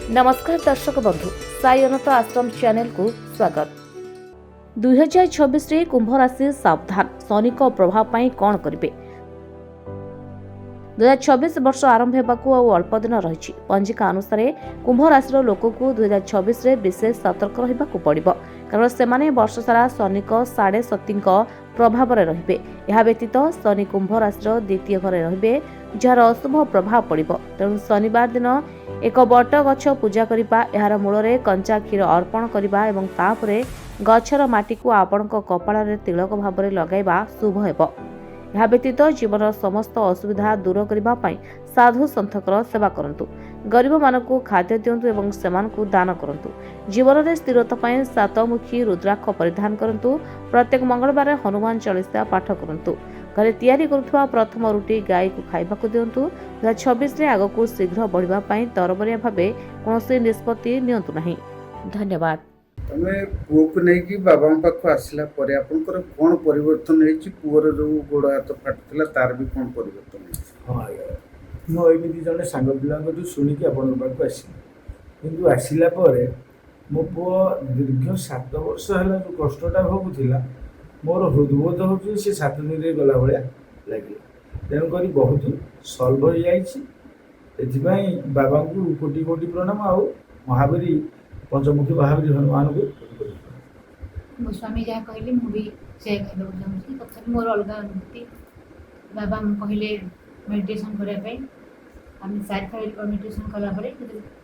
नमस्कार दर्शक बंधु साई अनंत आश्रम चैनल को स्वागत। 2026 रे कुंभ राशि सावधान शनि को प्रभाव पाई कौन करिवे। 2026 वर्ष आरंभ हेबाकू अल्प दिन रही पंजिका अनुसार कुंभ राशि लोक को 2026 रे विशेष सतर्क रहिबाकू पड़िबो कारण सेमाने वर्ष सारा शनि को साढ़े सती प्रभाव रहिबे। यह व्यतीत शनि कुंभ राशि द्वितीय घरे रहिबे जार अशुभ प्रभाव पड़िबो। तेणु शनिवार दिन एक बट गछ पूजा करिबा, एहार मूलरे कंचा क्षीर अर्पण करिबा एवं तापरे गछर माटी को आपणक कपाଳରେ तिलक भाବରେ लगाइबा शुभ हेबो। ଏହା ବ୍ୟତୀତ ଜୀବନର ସମସ୍ତ ଅସୁବିଧା ଦୂର କରିବା ପାଇଁ ସାଧୁ ସନ୍ଥଙ୍କର ସେବା କରନ୍ତୁ, ଗରିବମାନଙ୍କୁ ଖାଦ୍ୟ ଦିଅନ୍ତୁ ଏବଂ ସେମାନଙ୍କୁ ଦାନ କରନ୍ତୁ। ଜୀବନରେ ସ୍ଥିରତା ପାଇଁ ସାତମୁଖୀ ରୁଦ୍ରାକ୍ଷ ପରିଧାନ କରନ୍ତୁ। ପ୍ରତ୍ୟେକ ମଙ୍ଗଳବାର ହନୁମାନ ଚାଳିଶା ପାଠ କରନ୍ତୁ। ଘରେ ତିଆରି କରୁଥିବା ପ୍ରଥମ ରୁଟି ଗାଈକୁ ଖାଇବାକୁ ଦିଅନ୍ତୁ। 2026 ରେ ଆଗକୁ ଶୀଘ୍ର ବଢ଼ିବା ପାଇଁ ତରବରିଆ ଭାବେ କୌଣସି ନିଷ୍ପତ୍ତି ନିଅନ୍ତୁ ନାହିଁ। ଧନ୍ୟବାଦ। तमे पुओ को नहीं बाबा पाख आसला पर आपनकर कौन परिवर्तन है पुअर जो गोड़ हाथ फाटुला तार भी कौन परिवर्तन है? हाँ आज्ञा मुझे जड़े सांग पिला शुणिकी आपण पाक आसला आसला मो पु दीर्घ 7 वर्ष है जो कष्टा भोगुला मोर हृदबोध हो 7 दिन गला भाया लगे तेणुक बहुत सल्व हो जाए बाबा को कोटि कोटि प्रणाम आ महावीर पंचमुखी महावीर हनुमान को मो स्वामी जहाँ कहले मुझे से कहूँ तथा मोर अलग अनुभूति बाबा कहले मेडिटेशन करने आम 4 थर मेडिटेशन कलापर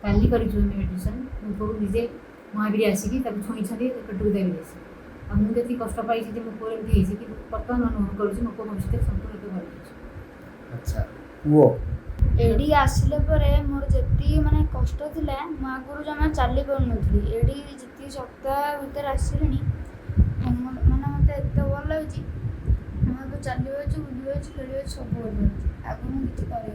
काली कर मेडिटेशन मुझे निजे महावीर आसिकी छुई पेटू देवी आ मुझे कष्ट पाई मो पुओ एमती कि बर्तमान अनुभव करुँच मो पुओ भविष्य संपूर्ण भल। अच्छा पुओ एडी आसिले परे मोर जेती माने कष्ट थिला मो आगुरु जमा चाली पाउनथली एडी जेती सप्ताह भीतर आसिलेनी माने मते एते भल लागछि मो चालियो छु बुलियो छु खेलियो सब भल लागछि आगु मु किछि करै